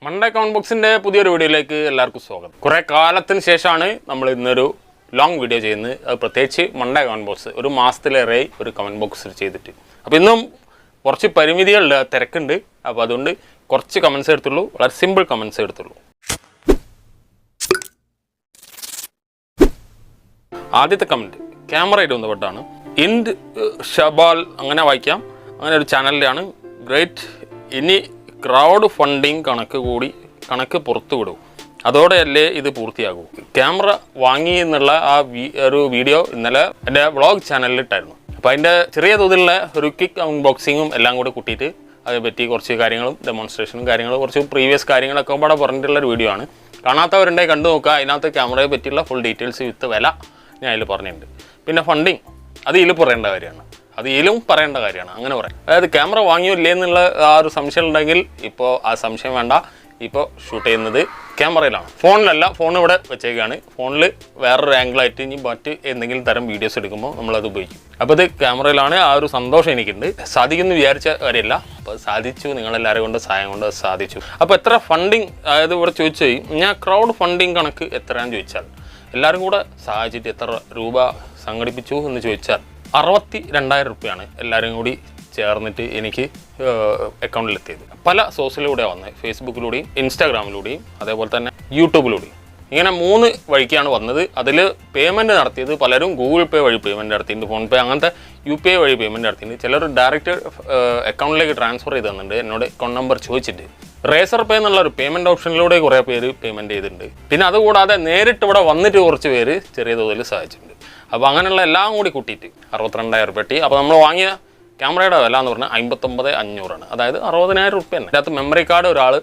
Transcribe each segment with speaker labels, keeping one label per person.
Speaker 1: Monday comment ബോക്സിൻ്റെ പുതിയൊരു വീഡിയോയിലേക്ക് എല്ലാവർക്കും സ്വാഗതം. കുറേ കാലത്തിന് ശേഷമാണ് നമ്മൾ ഇന്നൊരു ലോങ് വീഡിയോ ചെയ്യുന്നത്. അത് പ്രത്യേകിച്ച് മൺഡേ കമന്റ് ബോക്സ് ഒരു മാസത്തിലേറെ ഒരു കമന്റ് ബോക്സ് ചെയ്തിട്ട്. അപ്പോൾ ഇന്നും കുറച്ച് പരിമിതികളുണ്ട്, തിരക്കുണ്ട്. അപ്പോൾ അതുകൊണ്ട് കുറച്ച് കമൻസ് എടുത്തുള്ളൂ, വളരെ സിമ്പിൾ കമൻസ് എടുത്തുള്ളൂ. ആദ്യത്തെ കമൻറ്റ് ക്യാമറയായിട്ട് ബന്ധപ്പെട്ടാണ്. ഇൻഡ് ഷബാൽ അങ്ങനെ വായിക്കാം. അങ്ങനെ ഒരു ചാനലിലാണ്. ഗ്രേറ്റ്, ഇനി ക്രൗഡ് ഫണ്ടിങ് കണക്ക് പുറത്തു വിടും, അതോടെയല്ലേ ഇത് പൂർത്തിയാകൂ. ക്യാമറ വാങ്ങി എന്നുള്ള ഒരു വീഡിയോ ഇന്നലെ എൻ്റെ വ്ളോഗ് ചാനലിൽ ഇട്ടായിരുന്നു. അപ്പോൾ അതിൻ്റെ ചെറിയ തോതിലുള്ള ഒരു ക്വിക്ക് അൺബോക്സിങ്ങും എല്ലാം കൂടെ കൂട്ടിയിട്ട് അതേപറ്റി കുറച്ച് കാര്യങ്ങളും ഡെമോൺസ്ട്രേഷനും കാര്യങ്ങളും കുറച്ച് പ്രീവിയസ് കാര്യങ്ങളൊക്കെ ഇവിടെ പറഞ്ഞിട്ടുള്ളൊരു വീഡിയോ ആണ്. കാണാത്തവരുണ്ടെ കണ്ടു നോക്കുക. അതിനകത്ത് ക്യാമറയെ പറ്റിയുള്ള ഫുൾ ഡീറ്റെയിൽസ് വിത്ത് വില ഞാൻ അതിൽ പറഞ്ഞിട്ടുണ്ട്. പിന്നെ ഫണ്ടിങ് അത് ഇതിൽ പറയേണ്ട കാര്യമാണ്, അത് ഇതിലും പറയേണ്ട കാര്യമാണ്. അങ്ങനെ പറയാം. അതായത് ക്യാമറ വാങ്ങിയോ ഇല്ലേ എന്നുള്ള ആ ഒരു സംശയം ഉണ്ടെങ്കിൽ ഇപ്പോൾ ആ സംശയം വേണ്ട. ഇപ്പോൾ ഷൂട്ട് ചെയ്യുന്നത് ക്യാമറയിലാണ്, ഫോണിലല്ല. ഫോൺ ഇവിടെ വെച്ചേക്കാണ്. ഫോണിൽ വേറൊരു ആംഗിളായിട്ട് ഇനി മറ്റ് എന്തെങ്കിലും തരം വീഡിയോസ് എടുക്കുമ്പോൾ നമ്മളത് ഉപയോഗിക്കും. അപ്പോൾ ഇത് ക്യാമറയിലാണ്. ആ ഒരു സന്തോഷം എനിക്കുണ്ട്. സാധിക്കുമെന്ന് വിചാരിച്ച കാര്യമില്ല, അപ്പോൾ സാധിച്ചു. നിങ്ങളെല്ലാവരും കൊണ്ട് സഹായം കൊണ്ട് സാധിച്ചു. അപ്പോൾ എത്ര ഫണ്ടിങ്, അതായത് ഇവിടെ ചോദിച്ചു ഞാൻ ക്രൗഡ് ഫണ്ടിങ് കണക്ക് എത്രയാണെന്ന് ചോദിച്ചാൽ, എല്ലാവരും കൂടെ സഹായിച്ചിട്ട് എത്ര രൂപ സംഘടിപ്പിച്ചു എന്ന് ചോദിച്ചാൽ 62,000 രൂപയാണ് എല്ലാവരും കൂടി ചേർന്നിട്ട് എനിക്ക് അക്കൗണ്ടിലെത്തിയത്. പല സോഴ്സിലൂടെയാണ് വന്നത്. ഫേസ്ബുക്കിലൂടെയും ഇൻസ്റ്റാഗ്രാമിലൂടെയും അതേപോലെ തന്നെ യൂട്യൂബിലൂടെയും. ഇങ്ങനെ 3 വഴിക്കാണ് വന്നത്. അതിൽ പേയ്മെൻറ്റ് നടത്തിയത് പലരും ഗൂഗിൾ പേ വഴി പേയ്മെൻറ്റ് നടത്തിയിട്ടുണ്ട്, ഫോൺ പേ അങ്ങനത്തെ UPI വഴി പേയ്മെൻറ്റ് നടത്തിയിട്ടുണ്ട്. ചിലർ ഡയറക്റ്റ് അക്കൗണ്ടിലേക്ക് ട്രാൻസ്ഫർ ചെയ്ത് തന്നിട്ടുണ്ട്, എന്നോട് അക്കൗണ്ട് നമ്പർ ചോദിച്ചിട്ട്. റേസർ പേ എന്നുള്ള ഒരു പേയ്മെൻറ്റ് ഓപ്ഷനിലൂടെ കുറേ പേര് പേയ്മെൻറ്റ് ചെയ്തിട്ടുണ്ട്. പിന്നെ അതുകൂടാതെ നേരിട്ട് ഇവിടെ വന്നിട്ട് കുറച്ച് പേര് ചെറിയ തോതിൽ സഹായിച്ചിട്ടുണ്ട്. അപ്പോൾ അങ്ങനെയുള്ള എല്ലാം കൂടി കൂട്ടിയിട്ട് 62,000 രൂപ കിട്ടി. അപ്പോൾ നമ്മൾ വാങ്ങിയ ക്യാമറയുടെ വില എന്ന് പറഞ്ഞാൽ 59,500 അതായത് 60,000 രൂപ തന്നെ. അതിനകത്ത് മെമ്മറി കാർഡ് ഒരാൾ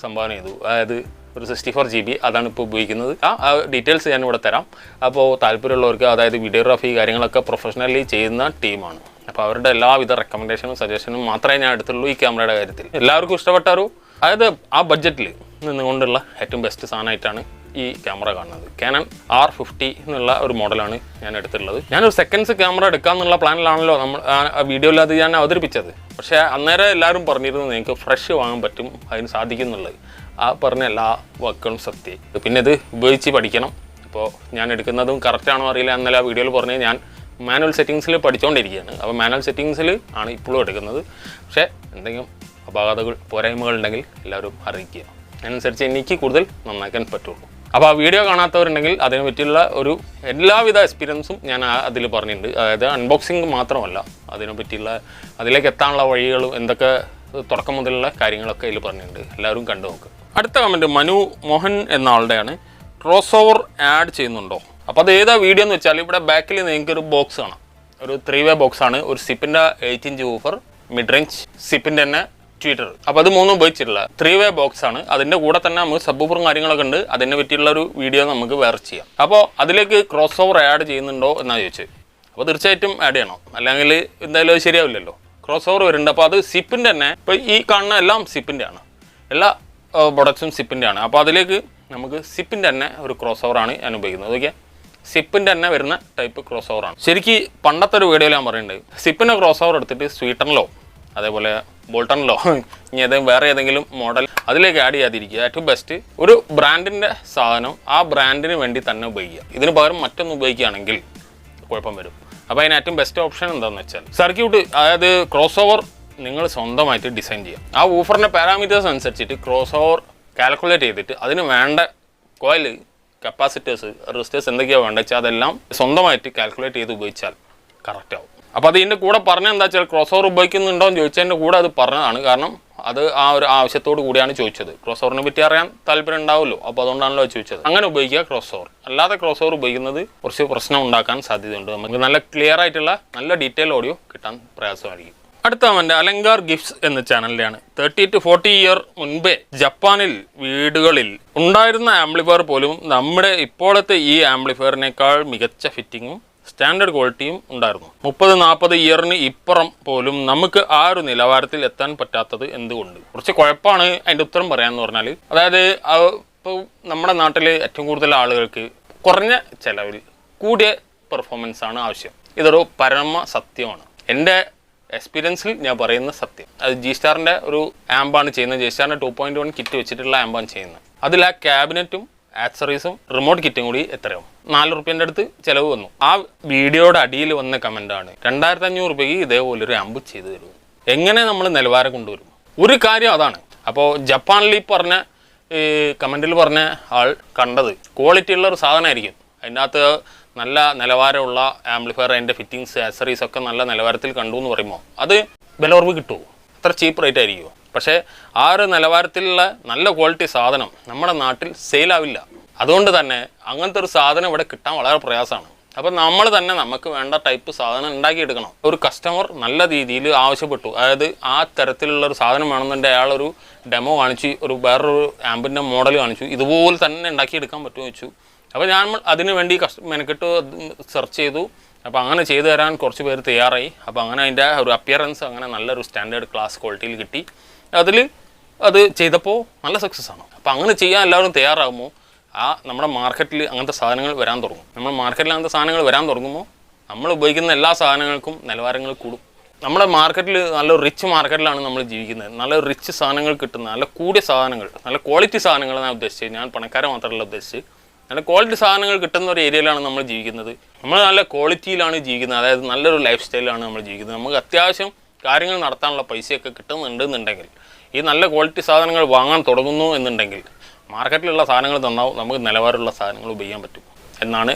Speaker 1: സംഭാവന ചെയ്തു, അതായത് ഒരു 64 GB അതാണ് ഇപ്പോൾ ഉപയോഗിക്കുന്നത്. ആ ഡീറ്റെയിൽസ് ഞാൻ ഇവിടെ തരാം. അപ്പോൾ താല്പര്യമുള്ളവർക്ക്, അതായത് വീഡിയോഗ്രാഫി കാര്യങ്ങളൊക്കെ പ്രൊഫഷണലി ചെയ്യുന്ന ടീമാണ്. അപ്പോൾ അവരുടെ എല്ലാവിധ റെക്കമെൻഡേഷനും സജഷനും മാത്രമേ ഞാൻ എടുത്തുള്ളൂ ഈ ക്യാമറയുടെ കാര്യത്തിൽ. എല്ലാവർക്കും ഇഷ്ടപ്പെട്ട ഒരു, അതായത് ആ ബഡ്ജറ്റിൽ നിന്നുകൊണ്ടുള്ള ഏറ്റവും ബെസ്റ്റ് സാധനമായിട്ടാണ് ഈ ക്യാമറ കാണുന്നത്. കാനൺ R50 എന്നുള്ള ഒരു മോഡലാണ് ഞാൻ എടുത്തിട്ടുള്ളത്. ഞാനൊരു സെക്കൻഡ്സ് ക്യാമറ എടുക്കാമെന്നുള്ള പ്ലാനിലാണല്ലോ നമ്മൾ ആ വീഡിയോയിൽ അത് ഞാൻ അവതരിപ്പിച്ചത്. പക്ഷേ അന്നേരം എല്ലാവരും പറഞ്ഞിരുന്നു നിങ്ങൾക്ക് ഫ്രഷ് വാങ്ങാൻ പറ്റും, അതിന് സാധിക്കുന്നുള്ളത്. ആ പറഞ്ഞ എല്ലാ വാക്കുകളും സത്യം. പിന്നെ ഇത് ഉപയോഗിച്ച് പഠിക്കണം. ഇപ്പോൾ ഞാൻ എടുക്കുന്നതും കറക്റ്റാണോ അറിയില്ല. എന്നല്ല ആ വീഡിയോയിൽ പറഞ്ഞ് ഞാൻ മാനുവൽ സെറ്റിങ്സിൽ പഠിച്ചുകൊണ്ടിരിക്കുകയാണ്. അപ്പോൾ മാനുവൽ സെറ്റിങ്സിൽ ആണ് ഇപ്പോഴും എടുക്കുന്നത്. പക്ഷേ എന്തെങ്കിലും അപാകതകൾ പോരായ്മകൾ ഉണ്ടെങ്കിൽ എല്ലാവരും അറിയിക്കുക. അതിനനുസരിച്ച് എനിക്ക് കൂടുതൽ നന്നാക്കാൻ പറ്റുള്ളൂ. അപ്പോൾ ആ വീഡിയോ കാണാത്തവരുണ്ടെങ്കിൽ അതിനെ പറ്റിയുള്ള ഒരു എല്ലാവിധ എക്സ്പീരിയൻസും ഞാൻ അതിൽ പറഞ്ഞിട്ടുണ്ട്. അതായത് അൺബോക്സിങ് മാത്രമല്ല, അതിനെ പറ്റിയുള്ള അതിലേക്ക് എത്താനുള്ള വഴികളും എന്തൊക്കെ തുടക്കം മുതലുള്ള കാര്യങ്ങളൊക്കെ അതിൽ പറഞ്ഞിട്ടുണ്ട്. എല്ലാവരും കണ്ടു നോക്കുക. അടുത്ത കമൻറ്റ് മനു മോഹൻ എന്ന ആളുടെയാണ്. ക്രോസ് ഓവർ ആഡ് ചെയ്യുന്നുണ്ടോ? അപ്പോൾ അത് ഏതാ വീഡിയോ എന്ന് വെച്ചാൽ, ഇവിടെ ബാക്കിൽ നിങ്ങൾക്ക് ഒരു ബോക്സ് കാണാം. ഒരു 3-way ബോക്സാണ്. ഒരു സിപ്പിൻ്റെ 8-inch വൂഫർ, മിഡ് റേഞ്ച് സിപ്പിൻ്റെ തന്നെ ട്വിറ്റർ. അപ്പോൾ അത് 3 ഉപയോഗിച്ചിട്ടുള്ള 3-way ബോക്സ് ആണ്. അതിൻ്റെ കൂടെ തന്നെ നമുക്ക് സബ്ബൂഫറും കാര്യങ്ങളൊക്കെ ഉണ്ട്. അതിനെ പറ്റിയുള്ള ഒരു വീഡിയോ നമുക്ക് വേറെ ചെയ്യാം. അപ്പോൾ അതിലേക്ക് ക്രോസ് ഓവർ ആഡ് ചെയ്യുന്നുണ്ടോ എന്നാണ് ചോദിച്ചത്. അപ്പോൾ തീർച്ചയായിട്ടും ആഡ് ചെയ്യണം, അല്ലെങ്കിൽ എന്തായാലും അത് ശരിയാവില്ലല്ലോ. ക്രോസ് ഓവർ വരുന്നുണ്ട്. അപ്പോൾ അത് സിപ്പിൻ്റെ തന്നെ, ഇപ്പോൾ ഈ കാണുന്ന എല്ലാം സിപ്പിൻ്റെ ആണ്, എല്ലാ പ്രൊഡക്ട്സും സിപ്പിൻ്റെ ആണ്. അപ്പോൾ അതിലേക്ക് നമുക്ക് സിപ്പിൻ്റെ തന്നെ ഒരു ക്രോസ് ഓവറാണ് ഞാൻ ഉപയോഗിക്കുന്നത്. ഓക്കെ, സിപ്പിൻ്റെ തന്നെ വരുന്ന ടൈപ്പ് ക്രോസ് ഓവറാണ്. ശരിക്കും പണ്ടത്തെ ഒരു വീഡിയോയിൽ ഞാൻ പറയുന്നുണ്ട്, സിപ്പിൻ്റെ ക്രോസ് ഓവർ എടുത്തിട്ട് സ്വീറ്റനിലോ അതേപോലെ ബോൾട്ടണിലോ ഇനി വേറെ ഏതെങ്കിലും മോഡൽ അതിലേക്ക് ആഡ് ചെയ്യാതിരിക്കുക. ഏറ്റവും ബെസ്റ്റ് ഒരു ബ്രാൻഡിൻ്റെ സാധനം ആ ബ്രാൻഡിന് വേണ്ടി തന്നെ ഉപയോഗിക്കുക. ഇതിന് പകരം മറ്റൊന്ന് ഉപയോഗിക്കുകയാണെങ്കിൽ കുഴപ്പം വരും. അപ്പോൾ അതിന് ഏറ്റവും ബെസ്റ്റ് ഓപ്ഷൻ എന്താണെന്ന് വെച്ചാൽ സർക്യൂട്ട്, അതായത് ക്രോസ് ഓവർ നിങ്ങൾ സ്വന്തമായിട്ട് ഡിസൈൻ ചെയ്യാം. ആ വൂഫറിൻ്റെ പാരാമീറ്റേഴ്സ് അനുസരിച്ചിട്ട് ക്രോസ് ഓവർ കാൽക്കുലേറ്റ് ചെയ്തിട്ട് അതിന് വേണ്ട കോയിൽ, കപ്പാസിറ്റേഴ്സ്, റെസിസ്റ്റേഴ്സ് എന്തൊക്കെയാണ് വേണ്ടത് വെച്ചാൽ അതെല്ലാം സ്വന്തമായിട്ട് കാൽക്കുലേറ്റ് ചെയ്ത് ഉപയോഗിച്ചാൽ കറക്റ്റ് ആവും. അപ്പോൾ അത് ഇതിൻ്റെ കൂടെ പറഞ്ഞത് എന്താ വെച്ചാൽ ക്രോസ് ഓവർ ഉപയോഗിക്കുന്നുണ്ടോ എന്ന് ചോദിച്ചതിൻ്റെ കൂടെ അത് പറഞ്ഞതാണ്. കാരണം അത് ആ ഒരു ആവശ്യത്തോട് കൂടിയാണ് ചോദിച്ചത്. ക്രോസ് ഓവറിനെ പറ്റി അറിയാൻ താല്പര്യം ഉണ്ടാവുമല്ലോ, അപ്പോൾ അതുകൊണ്ടാണല്ലോ ചോദിച്ചത്. അങ്ങനെ ഉപയോഗിക്കുക ക്രോസ് ഓവർ. അല്ലാതെ ക്രോസ് ഓവർ ഉപയോഗിക്കുന്നത് കുറച്ച് പ്രശ്നം ഉണ്ടാക്കാൻ സാധ്യതയുണ്ട്. നമുക്ക് നല്ല ക്ലിയർ ആയിട്ടുള്ള നല്ല ഡീറ്റെയിൽ ഓഡിയോ കിട്ടാൻ പ്രയാസമായിരിക്കും. അടുത്ത കമൻറ്റ് അലങ്കാർ ഗിഫ്റ്റ്സ് എന്ന ചാനലിലാണ്. 30 to 40 ഇയർ മുൻപേ ജപ്പാനിൽ വീടുകളിൽ ഉണ്ടായിരുന്ന ആംപ്ലിഫയർ പോലും നമ്മുടെ ഇപ്പോഴത്തെ ഈ ആംപ്ലിഫയറിനേക്കാൾ മികച്ച ഫിറ്റിങ്ങും സ്റ്റാൻഡേർഡ് ക്വാളിറ്റിയും ഉണ്ടായിരുന്നു. 30-40 ഇയറിന് ഇപ്പുറം പോലും നമുക്ക് ആ ഒരു നിലവാരത്തിൽ എത്താൻ പറ്റാത്തത് എന്തുകൊണ്ട്? കുറച്ച് കുഴപ്പമാണ്. അതിൻ്റെ ഉത്തരം പറയാമെന്ന് പറഞ്ഞാൽ, അതായത് ഇപ്പോൾ നമ്മുടെ നാട്ടിൽ ഏറ്റവും കൂടുതൽ ആളുകൾക്ക് കുറഞ്ഞ ചിലവിൽ കൂടിയ പെർഫോമൻസ് ആണ് ആവശ്യം. ഇതൊരു പരമ സത്യമാണ്. എൻ്റെ എക്സ്പീരിയൻസിൽ ഞാൻ പറയുന്ന സത്യം. അത് ജി സ്റ്റാറിൻ്റെ ഒരു ആമ്പാണ് ചെയ്യുന്നത്. ജി സ്റ്റാറിൻ്റെ 2.1 കിറ്റ് വെച്ചിട്ടുള്ള ആമ്പാണ് ചെയ്യുന്നത്. അതിൽ ആ ക്യാബിനറ്റും ആക്സറീസും റിമോട്ട് കിറ്റും കൂടി എത്രയാവും? 4 റുപ്യൻ്റെ അടുത്ത് ചിലവ് വന്നു. ആ വീഡിയോയുടെ അടിയിൽ വന്ന കമൻ്റാണ് 2500 രൂപയ്ക്ക് ഇതേപോലൊരു ആമ്പ് ചെയ്തു തരും. എങ്ങനെ നമ്മൾ നിലവാരം കൊണ്ടുവരും? ഒരു കാര്യം അതാണ്. അപ്പോൾ ജപ്പാനിൽ പറഞ്ഞ കമൻറ്റിൽ പറഞ്ഞ ആൾ കണ്ടത് ക്വാളിറ്റി ഉള്ള ഒരു സാധനമായിരിക്കും. അതിനകത്ത് നല്ല നിലവാരമുള്ള ആംപ്ലിഫയർ, അതിൻ്റെ ഫിറ്റിങ്സ്, ആക്സറീസ് ഒക്കെ നല്ല നിലവാരത്തിൽ കണ്ടു എന്ന് പറയുമ്പോൾ അത് വില കുറവ് കിട്ടുമോ? അത്ര ചീപ്പ് റേറ്റ് ആയിരിക്കുമോ? പക്ഷേ ആ ഒരു നിലവാരത്തിലുള്ള നല്ല ക്വാളിറ്റി സാധനം നമ്മുടെ നാട്ടിൽ സെയിലാവില്ല. അതുകൊണ്ട് തന്നെ അങ്ങനത്തെ ഒരു സാധനം ഇവിടെ കിട്ടാൻ വളരെ പ്രയാസമാണ്. അപ്പം നമ്മൾ തന്നെ നമുക്ക് വേണ്ട ടൈപ്പ് സാധനം ഉണ്ടാക്കിയെടുക്കണം. ഒരു കസ്റ്റമർ നല്ല രീതിയിൽ ആവശ്യപ്പെട്ടു, അതായത് ആ തരത്തിലുള്ള ഒരു സാധനം വേണമെന്നുണ്ടെങ്കിൽ അയാളൊരു ഡെമോ കാണിച്ചു, വേറൊരു ആമ്പിൻ്റെ മോഡൽ കാണിച്ചു, ഇതുപോലെ തന്നെ ഉണ്ടാക്കിയെടുക്കാൻ പറ്റുമോ വെച്ചു. അപ്പോൾ ഞാൻ അതിന് വേണ്ടി മെനക്കെട്ട് സെർച്ച് ചെയ്തു. അപ്പോൾ അങ്ങനെ ചെയ്തു തരാൻ കുറച്ച് പേര് തയ്യാറായി. അപ്പോൾ അങ്ങനെ അതിൻ്റെ ഒരു അപ്പിയറൻസ് അങ്ങനെ നല്ലൊരു സ്റ്റാൻഡേർഡ് ക്ലാസ് ക്വാളിറ്റിയിൽ കിട്ടി. അത് ചെയ്തപ്പോൾ നല്ല സക്സസ് ആണ്. അപ്പോൾ അങ്ങനെ ചെയ്യാൻ എല്ലാവരും തയ്യാറാകുമ്പോൾ നമ്മുടെ മാർക്കറ്റിൽ അങ്ങനത്തെ സാധനങ്ങൾ വരാൻ തുടങ്ങും. നമ്മൾ മാർക്കറ്റിൽ അങ്ങനത്തെ സാധനങ്ങൾ വരാൻ തുടങ്ങുമ്പോൾ നമ്മൾ ഉപയോഗിക്കുന്ന എല്ലാ സാധനങ്ങൾക്കും നിലവാരങ്ങൾ കൂടും. നമ്മുടെ മാർക്കറ്റിൽ നല്ലൊരു റിച്ച് മാർക്കറ്റിലാണ് നമ്മൾ ജീവിക്കുന്നത്. നല്ല റിച്ച് സാധനങ്ങൾ കിട്ടുന്ന, നല്ല കൂടിയ സാധനങ്ങൾ, നല്ല ക്വാളിറ്റി സാധനങ്ങൾ ഞാൻ ഉദ്ദേശിച്ചത്. ഞാൻ പണക്കാരെ മാത്രമല്ല ഉദ്ദേശിച്ച്, നല്ല ക്വാളിറ്റി സാധനങ്ങൾ കിട്ടുന്ന ഒരു ഏരിയയിലാണ് നമ്മൾ ജീവിക്കുന്നത്. നമ്മൾ നല്ല ക്വാളിറ്റിയിലാണ് ജീവിക്കുന്നത്, അതായത് നല്ലൊരു ലൈഫ് സ്റ്റൈലാണ് നമ്മൾ ജീവിക്കുന്നത്. നമുക്ക് അത്യാവശ്യം കാര്യങ്ങൾ നടത്താനുള്ള പൈസയൊക്കെ കിട്ടുന്നുണ്ടെന്നുണ്ടെങ്കിൽ, ഈ നല്ല ക്വാളിറ്റി സാധനങ്ങൾ വാങ്ങാൻ തുടങ്ങുന്നു എന്നുണ്ടെങ്കിൽ മാർക്കറ്റിലുള്ള സാധനങ്ങൾ നന്നാവും, നമുക്ക് നിലവാരമുള്ള സാധനങ്ങൾ ഉപയോഗിക്കാൻ പറ്റും എന്നാണ്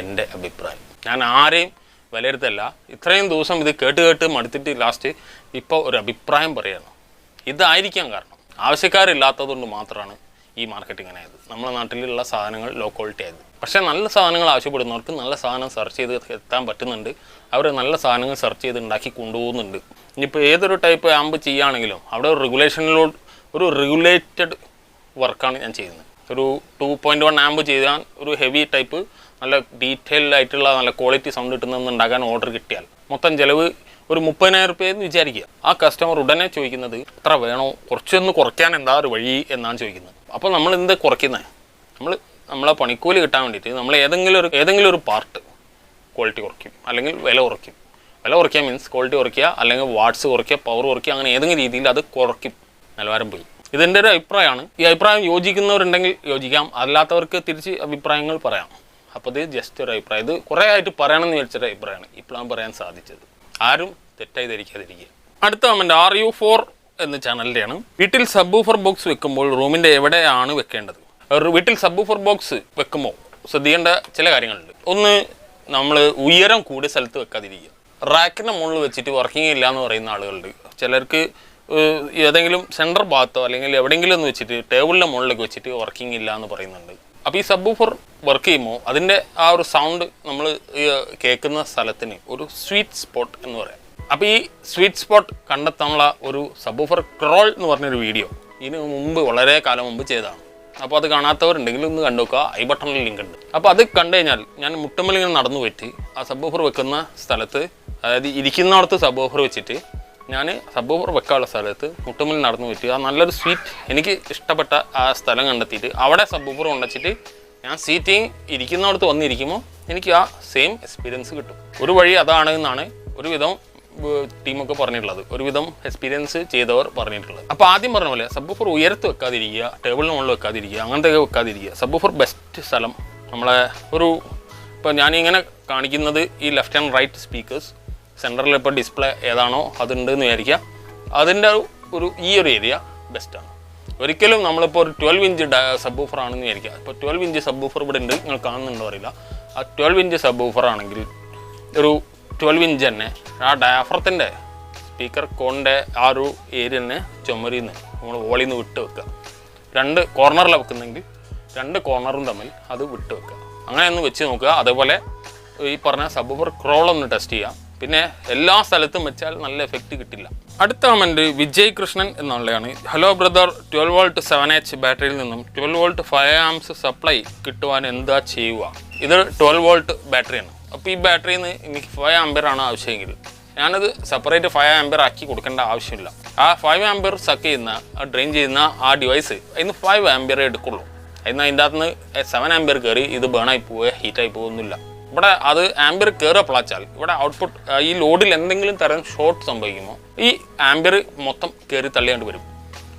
Speaker 1: എൻ്റെ അഭിപ്രായം. ഞാൻ ആരെയും വിലയിരുത്തല്ല. ഇത്രയും ദിവസം ഇത് കേട്ട് മടുത്തിട്ട് ലാസ്റ്റ് ഇപ്പോൾ ഒരു അഭിപ്രായം പറയുകയാണ്. ഇതായിരിക്കാം കാരണം. ആവശ്യക്കാരില്ലാത്തതുകൊണ്ട് മാത്രമാണ് ഈ മാർക്കറ്റ് ഇങ്ങനെ ആയത്. നമ്മുടെ നാട്ടിലുള്ള സാധനങ്ങൾ ലോ ക്വാളിറ്റി ആയത്. പക്ഷേ നല്ല സാധനങ്ങൾ ആവശ്യപ്പെടുന്നവർക്ക് നല്ല സാധനം സെർച്ച് ചെയ്ത് എത്താൻ പറ്റുന്നുണ്ട്. അവർ നല്ല സാധനങ്ങൾ സെർച്ച് ചെയ്ത് ഉണ്ടാക്കി കൊണ്ടുപോകുന്നുണ്ട്. ഇനിയിപ്പോൾ ഏതൊരു ടൈപ്പ് ആമ്പ് ചെയ്യുകയാണെങ്കിലും അവിടെ ഒരു റെഗുലേറ്റഡ് വർക്കാണ് ഞാൻ ചെയ്യുന്നത്. ഒരു 2.1 ആമ്പ് ചെയ്യാൻ ഒരു ഹെവി ടൈപ്പ് നല്ല ഡീറ്റെയിൽഡ് ആയിട്ടുള്ള നല്ല ക്വാളിറ്റി സൗണ്ട് കിട്ടുന്നതെന്ന് ഉണ്ടാക്കാൻ ഓർഡർ കിട്ടിയാൽ മൊത്തം ചിലവ് ഒരു 30,000 രൂപ എന്ന് വിചാരിക്കുക. ആ കസ്റ്റമർ ഉടനെ ചോദിക്കുന്നത് എത്ര വേണോ, കുറച്ചൊന്ന് കുറയ്ക്കാൻ എന്താ ഒരു വഴി എന്നാണ് ചോദിക്കുന്നത്. അപ്പോൾ നമ്മൾ എന്ത് കുറയ്ക്കുന്നത്? നമ്മളെ പണിക്കൂലി കിട്ടാൻ വേണ്ടിയിട്ട് നമ്മൾ ഏതെങ്കിലും ഒരു പാർട്ട് ക്വാളിറ്റി കുറയ്ക്കും, അല്ലെങ്കിൽ വില കുറയ്ക്കും. വില കുറയ്ക്കുക മീൻസ് ക്വാളിറ്റി കുറയ്ക്കുക, അല്ലെങ്കിൽ വാട്ട്സ് കുറയ്ക്കുക, പവർ കുറയ്ക്കുക, അങ്ങനെ ഏതെങ്കിലും രീതിയിൽ അത് കുറയ്ക്കും. നിലവാരം പോയി. ഇതെൻ്റെ ഒരു അഭിപ്രായമാണ്. ഈ അഭിപ്രായം യോജിക്കുന്നവരുണ്ടെങ്കിൽ യോജിക്കാം, അല്ലാത്തവർക്ക് തിരിച്ച് അഭിപ്രായങ്ങൾ പറയാം. അപ്പോൾ ഇത് ജസ്റ്റ് ഒരു അഭിപ്രായം. ഇത് കുറേ ആയിട്ട് പറയണമെന്ന് വിചാരിച്ചൊരു അഭിപ്രായമാണ് ഇപ്പോഴാണ് പറയാൻ സാധിച്ചത്. ആരും തെറ്റായി ധരിക്കാതിരിക്കുക. അടുത്ത കമൻറ്റ് RU4 എന്ന ചാനലിൻ്റെയാണ്. വീട്ടിൽ സബ്വൂഫർ ബോക്സ് വെക്കുമ്പോൾ റൂമിൻ്റെ എവിടെയാണ് വെക്കേണ്ടത്? വീട്ടിൽ സബ്വൂഫർ ബോക്സ് വെക്കുമ്പോൾ ശ്രദ്ധിക്കേണ്ട ചില കാര്യങ്ങളുണ്ട്. ഒന്ന്, നമ്മൾ ഉയരം കൂടിയ സ്ഥലത്ത് വെക്കാതിരിക്കുക. റാക്കിൻ്റെ മുകളിൽ വെച്ചിട്ട് വർക്കിംഗ് ഇല്ല എന്ന് പറയുന്ന ആളുകളുണ്ട്. ചിലർക്ക് ഏതെങ്കിലും സെൻറ്റർ ഭാഗത്തോ അല്ലെങ്കിൽ എവിടെയെങ്കിലും ഒന്ന് വെച്ചിട്ട് ടേബിളിൻ്റെ മുകളിലേക്ക് വെച്ചിട്ട് വർക്കിംഗ് ഇല്ല എന്ന് പറയുന്നുണ്ട്. അപ്പോൾ ഈ സബ്വൂഫർ വർക്ക് ചെയ്യുമ്പോൾ അതിൻ്റെ ആ ഒരു സൗണ്ട് നമ്മൾ കേൾക്കുന്ന സ്ഥലത്തിന് ഒരു സ്വീറ്റ് സ്പോട്ട് എന്ന് പറയാം. അപ്പോൾ ഈ സ്വീറ്റ് സ്പോട്ട് കണ്ടെത്താനുള്ള ഒരു സബ്വൂഫർ ക്രോൾ എന്ന് പറഞ്ഞൊരു വീഡിയോ ഇതിന് മുമ്പ് വളരെ കാലം മുമ്പ് ചെയ്തതാണ്. അപ്പോൾ അത് കാണാത്തവരുണ്ടെങ്കിൽ ഒന്ന് കണ്ടു നോക്കുക. ഐ ബട്ടണിൽ ലിങ്ക് ഉണ്ട്. അപ്പോൾ അത് കണ്ടു കഴിഞ്ഞാൽ ഞാൻ മുട്ടമ്മലിങ്ങനെ നടന്നു പോയിട്ട് ആ സബ്വൂഫർ വെക്കുന്ന സ്ഥലത്ത്, അതായത് ഇരിക്കുന്നിടത്ത് സബ്വൂഫർ വെച്ചിട്ട് ഞാൻ സബ്വൂഫർ വെക്കാനുള്ള സ്ഥലത്ത് മുട്ടമ്മൽ നടന്നു പോയിട്ട് ആ നല്ലൊരു സ്വീറ്റ് എനിക്ക് ഇഷ്ടപ്പെട്ട ആ സ്ഥലം കണ്ടെത്തിയിട്ട് അവിടെ സബ്വൂഫർ കൊണ്ടുവച്ചിട്ട് ഞാൻ സീറ്റിങ് ഇരിക്കുന്നിടത്ത് വന്നിരിക്കുമ്പോൾ എനിക്ക് ആ സെയിം എക്സ്പീരിയൻസ് കിട്ടും. ഒരു വഴി അതാണ് എന്നാണ് ഒരുവിധം ടീമൊക്കെ പറഞ്ഞിട്ടുള്ളത്, ഒരുവിധം എക്സ്പീരിയൻസ് ചെയ്തവർ പറഞ്ഞിട്ടുള്ളത്. അപ്പോൾ ആദ്യം പറഞ്ഞ പോലെ സബ്വൂഫർ ഉയരത്ത് വെക്കാതിരിക്കുക, ടേബിളിന് മുകളിൽ വെക്കാതിരിക്കുക, അങ്ങനത്തെയൊക്കെ വെക്കാതിരിക്കുക. സബ്വൂഫർ ബെസ്റ്റ് സ്ഥലം നമ്മളെ ഇപ്പോൾ ഞാനിങ്ങനെ കാണിക്കുന്നത് ഈ ലെഫ്റ്റ് ആൻഡ് റൈറ്റ് സ്പീക്കേഴ്സ്, സെൻറ്ററിൽ ഇപ്പോൾ ഡിസ്പ്ലേ ഏതാണോ അതുണ്ടെന്ന് വിചാരിക്കുക. അതിൻ്റെ ഈ ഒരു ഏരിയ ബെസ്റ്റാണ്. ഒരിക്കലും നമ്മളിപ്പോൾ ഒരു 12 ഇഞ്ച് സബ്വൂഫർ ആണെന്ന് വിചാരിക്കുക. ഇപ്പോൾ 12 ഇഞ്ച് സബ്വൂഫർ ഇവിടെ ഉണ്ട്, നിങ്ങൾ കാണുന്നുണ്ടോ അറിയില്ല. ആ 12 ഇഞ്ച് സബ്വൂഫർ ആണെങ്കിൽ ഒരു 12 ഇഞ്ച് തന്നെ ആ ഡയഫ്രത്തിൻ്റെ സ്പീക്കർ കോണിൻ്റെ ആ ഒരു ഏരിയ തന്നെ ചുമരിന്ന് നമ്മൾ വോളിൽ നിന്ന് വിട്ട് വെക്കുക. 2 കോർണറിലാണ് വെക്കുന്നെങ്കിൽ 2 കോർണറും തമ്മിൽ അത് വിട്ട് വെക്കുക. അങ്ങനെ ഒന്ന് വെച്ച് നോക്കുക. അതേപോലെ ഈ പറഞ്ഞ സബ്വൂഫർ ക്രോൾ ഒന്ന് ടെസ്റ്റ് ചെയ്യുക. പിന്നെ എല്ലാ സ്ഥലത്തും വെച്ചാൽ നല്ല എഫക്റ്റ് കിട്ടില്ല. അടുത്ത കമൻറ്റ് വിജയ് കൃഷ്ണൻ എന്നുള്ളതാണ്. ഹലോ ബ്രദർ, 12 വോൾട്ട് 7H ബാറ്ററിയിൽ നിന്നും 12 വോൾട്ട് 5 ആംപ്സ് സപ്ലൈ കിട്ടുവാൻ എന്താ ചെയ്യുക? ഇത് 12 വോൾട്ട് ബാറ്ററിയാണ്. അപ്പോൾ ഈ ബാറ്ററിയിൽ നിന്ന് എനിക്ക് 5 ആംപിയർ ആണ് ആവശ്യമെങ്കിൽ ഞാനത് സെപ്പറേറ്റ് 5 ആംപിയർ ആക്കി കൊടുക്കേണ്ട ആവശ്യമില്ല. ആ 5 ആംപിയർ സക്ക് ചെയ്യുന്ന ഡ്രെയിൻ ചെയ്യുന്ന ആ ഡിവൈസ് അതിന് 5 ആംപിയർ എടുക്കുള്ളൂ. അതിന് അതിൻ്റെ അകത്ത് നിന്ന് 7 ആംപിയർ കയറി ഇത് ബേണായി പോവുക ഹീറ്റായി പോകുന്നില്ല. ഇവിടെ അത് ആംബിയർ കയറപ്പെളച്ചാൽ ഇവിടെ ഔട്ട്പുട്ട് ഈ ലോഡിൽ എന്തെങ്കിലും തരം ഷോർട്ട് സംഭവിക്കുമോ ഈ ആംബിയർ മൊത്തം കയറി തള്ളിയാണ്ട് വരും.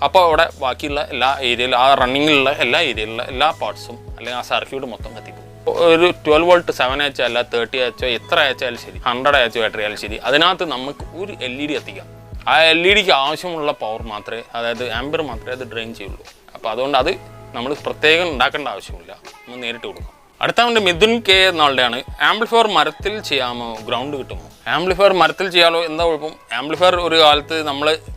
Speaker 1: അപ്പോൾ അവിടെ ബാക്കിയുള്ള എല്ലാ ഏരിയയിലും ആ റണ്ണിങ്ങിലുള്ള എല്ലാ ഏരിയയിലുള്ള എല്ലാ പാർട്സും അല്ലെങ്കിൽ ആ സർക്യൂട്ട് മൊത്തം കത്തിപ്പോകും. ഒരു 12 വോൾട്ട് 7H അല്ല 30H എത്ര H ആയാലും ശരി 100H ബാറ്ററി ആയാലും ശരി അതിനകത്ത് നമുക്ക് ഒരു LED കത്തിക്കാം. ആ LEDക്ക് ആവശ്യമുള്ള പവർ മാത്രമേ അതായത് ആംബിയർ മാത്രമേ അത് ഡ്രെയിൻ ചെയ്യുള്ളൂ. അപ്പോൾ അതുകൊണ്ട് അത് നമ്മൾ പ്രത്യേകം ഉണ്ടാക്കേണ്ട ആവശ്യമില്ല, നമ്മൾ നേരിട്ട് കൊടുക്കാം. അടുത്ത മിഥുൻ കെ എന്നാളുടെയാണ് ആംപ്ലിഫയർ മരത്തിൽ ചെയ്യാമോ ഗ്രൗണ്ട് കിട്ടുമോ? ആംപ്ലിഫയർ മരത്തിൽ ചെയ്യാമോ എന്താ കുഴപ്പം? ആംപ്ലിഫയർ ഒരു കാലത്ത്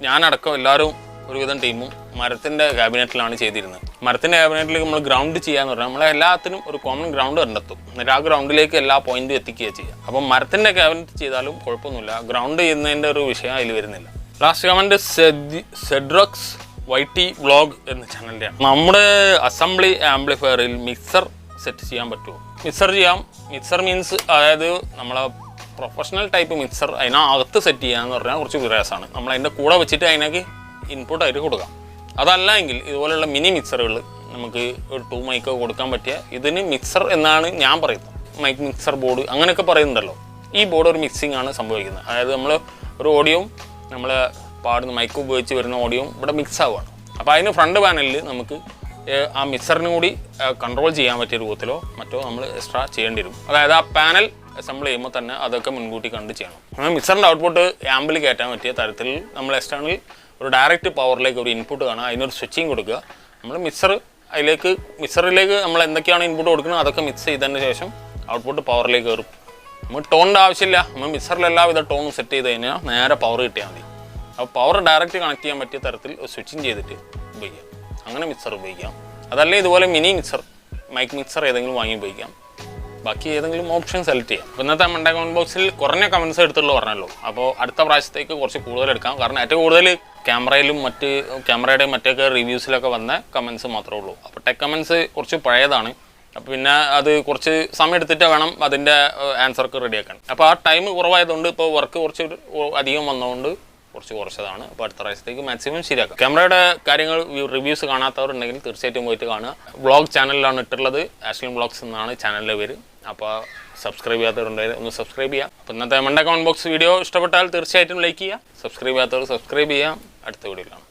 Speaker 1: ഞാനടക്കം എല്ലാവരും ഒരുവിധം ടീമും മരത്തിൻ്റെ ക്യാബിനറ്റിലാണ് ചെയ്തിരുന്നത്. മരത്തിൻ്റെ ക്യാബിനറ്റിലേക്ക് നമ്മൾ ഗ്രൗണ്ട് ചെയ്യാന്ന് പറഞ്ഞാൽ നമ്മളെ എല്ലാത്തിനും ഒരു കോമൺ ഗ്രൗണ്ട് കണ്ടെത്തും. എന്നിട്ട് ആ ഗ്രൗണ്ടിലേക്ക് എല്ലാ പോയിന്റും എത്തിക്കുകയാണ് ചെയ്യുക. അപ്പം മരത്തിൻ്റെ ക്യാബിനറ്റ് ചെയ്താലും കുഴപ്പമൊന്നുമില്ല, ഗ്രൗണ്ട് ചെയ്യുന്നതിൻ്റെ ഒരു വിഷയം അതിൽ വരുന്നില്ല. ലാസ്റ്റ് കമൻറ്റ് സെഡ്രോക്സ് YT വ്ളോഗ് എന്ന ചാനലിൻ്റെയാണ്. നമ്മുടെ അസംബ്ലി ആംപ്ലിഫയറിൽ മിക്സർ സെറ്റ് ചെയ്യാൻ പറ്റുമോ? മിക്സർ ചെയ്യാം. മിക്സർ മീൻസ് അതായത് നമ്മളെ പ്രൊഫഷണൽ ടൈപ്പ് മിക്സർ അതിനകത്ത് സെറ്റ് ചെയ്യാന്ന് പറഞ്ഞാൽ കുറച്ച് പ്രയാസമാണ്. നമ്മൾ അതിൻ്റെ കൂടെ വെച്ചിട്ട് അതിനൊക്കെ ഇൻപുട്ടായിട്ട് കൊടുക്കാം. അതല്ല എങ്കിൽ ഇതുപോലെയുള്ള മിനി മിക്സറുകൾ നമുക്ക് ഒരു 2 മൈക്ക് കൊടുക്കാൻ പറ്റിയ ഇതിന് മിക്സർ എന്നാണ് ഞാൻ പറയുന്നത്. മൈക്ക് മിക്സർ ബോർഡ് അങ്ങനെയൊക്കെ പറയുന്നുണ്ടല്ലോ. ഈ ബോർഡ് ഒരു മിക്സിംഗ് ആണ് സംഭവിക്കുന്നത്. അതായത് നമ്മൾ ഒരു ഓഡിയോയും നമ്മൾ പാടുന്ന മൈക്ക് ഉപയോഗിച്ച് വരുന്ന ഓഡിയോയും ഇവിടെ മിക്സ് ആവുകയാണ്. അപ്പോൾ അതിന് ഫ്രണ്ട് പാനലിൽ നമുക്ക് ആ മിക്സറിന് കൂടി കൺട്രോൾ ചെയ്യാൻ പറ്റിയ രൂപത്തിലോ മറ്റോ നമ്മൾ എക്സ്ട്രാ ചെയ്യേണ്ടി വരും. അതായത് ആ പാനൽ അസംബിൾ ചെയ്യുമ്പോൾ തന്നെ അതൊക്കെ മുൻകൂട്ടി കണ്ട് ചെയ്യണം. നമ്മൾ മിക്സറിൻ്റെ ഔട്ട്പുട്ട് ആമ്പിൽ കയറ്റാൻ പറ്റിയ തരത്തിൽ നമ്മൾ എക്സ്റ്റേണൽ ഒരു ഡയറക്റ്റ് പവറിലേക്ക് ഒരു ഇൻപുട്ട് കാണുക, അതിനൊരു സ്വിച്ചിങ് കൊടുക്കുക. നമ്മൾ മിക്സറിലേക്ക് നമ്മൾ എന്തൊക്കെയാണ് ഇൻപുട്ട് കൊടുക്കുന്നത് അതൊക്കെ മിക്സ് ചെയ്തതിന് ശേഷം ഔട്ട്പുട്ട് പവറിലേക്ക് കയറും. നമ്മൾ ടോണിൻ്റെ ആവശ്യമില്ല, നമ്മൾ മിക്സറിൽ എല്ലാവിധ ടോണും സെറ്റ് ചെയ്ത് കഴിഞ്ഞാൽ നേരെ പവർ കിട്ടിയാൽ മതി. അപ്പോൾ പവർ ഡയറക്റ്റ് കണക്ട് ചെയ്യാൻ പറ്റിയ തരത്തിൽ സ്വിച്ചിങ് ചെയ്തിട്ട് ഉപയോഗിക്കാം. അങ്ങനെ മിക്സർ ഉപയോഗിക്കാം. അതല്ല ഇതുപോലെ മിനി മിക്സർ മൈക്ക് മിക്സർ ഏതെങ്കിലും വാങ്ങി ഉപയോഗിക്കാം. ബാക്കി ഏതെങ്കിലും ഓപ്ഷൻ സെലക്ട് ചെയ്യാം. ഇന്നത്തെ മൺഡേ കമൻറ്റ് ബോക്സിൽ കുറഞ്ഞ കമൻസ് എടുത്തുള്ളൂ പറഞ്ഞല്ലോ. അപ്പോൾ അടുത്ത പ്രാവശ്യത്തേക്ക് കുറച്ച് കൂടുതൽ എടുക്കാം. കാരണം ഏറ്റവും കൂടുതൽ ക്യാമറയിലും ക്യാമറയുടെ മറ്റൊക്കെ റിവ്യൂസിലൊക്കെ വന്ന കമൻസ് മാത്രമേ ഉള്ളൂ. അപ്പോൾ ടെക് കമൻസ് കുറച്ച് പഴയതാണ്. അപ്പോൾ പിന്നെ അത് കുറച്ച് സമയം എടുത്തിട്ട് വേണം അതിൻ്റെ ആൻസർക്ക് റെഡിയാക്കാൻ. അപ്പോൾ ആ ടൈം കുറവായതുകൊണ്ട് ഇപ്പോൾ വർക്ക് കുറച്ച് അധികം വന്നതുകൊണ്ട് കുറച്ചതാണ്. അപ്പോൾ അടുത്ത പ്രാവശ്യത്തേക്ക് മാക്സിമം ശരിയാക്കാം. ക്യാമറയുടെ കാര്യങ്ങൾ റിവ്യൂസ് കാണാത്തവരുണ്ടെങ്കിൽ തീർച്ചയായിട്ടും പോയിട്ട് കാണുക. വ്ളോഗ് ചാനലിലാണ് ഇട്ടുള്ളത്. ആഷ്ലിൻ വ്ളോഗ്സ് എന്നാണ് ചാനലിൻ്റെ പേര്. അപ്പോൾ സബ്സ്ക്രൈബ് ചെയ്യാത്തവരുണ്ടെങ്കിൽ ഒന്ന് സബ്സ്ക്രൈബ് ചെയ്യാം. അപ്പോൾ ഇന്നത്തെ മൺഡേ കമൻറ്റ് ബോക്സ് വീഡിയോ ഇഷ്ടപ്പെട്ടാൽ തീർച്ചയായിട്ടും ലൈക്ക് ചെയ്യുക. സബ്സ്ക്രൈബ് ചെയ്യാത്തവർ സബ്സ്ക്രൈബ് ചെയ്യാം. അടുത്ത വീഡിയോയിലാണ്.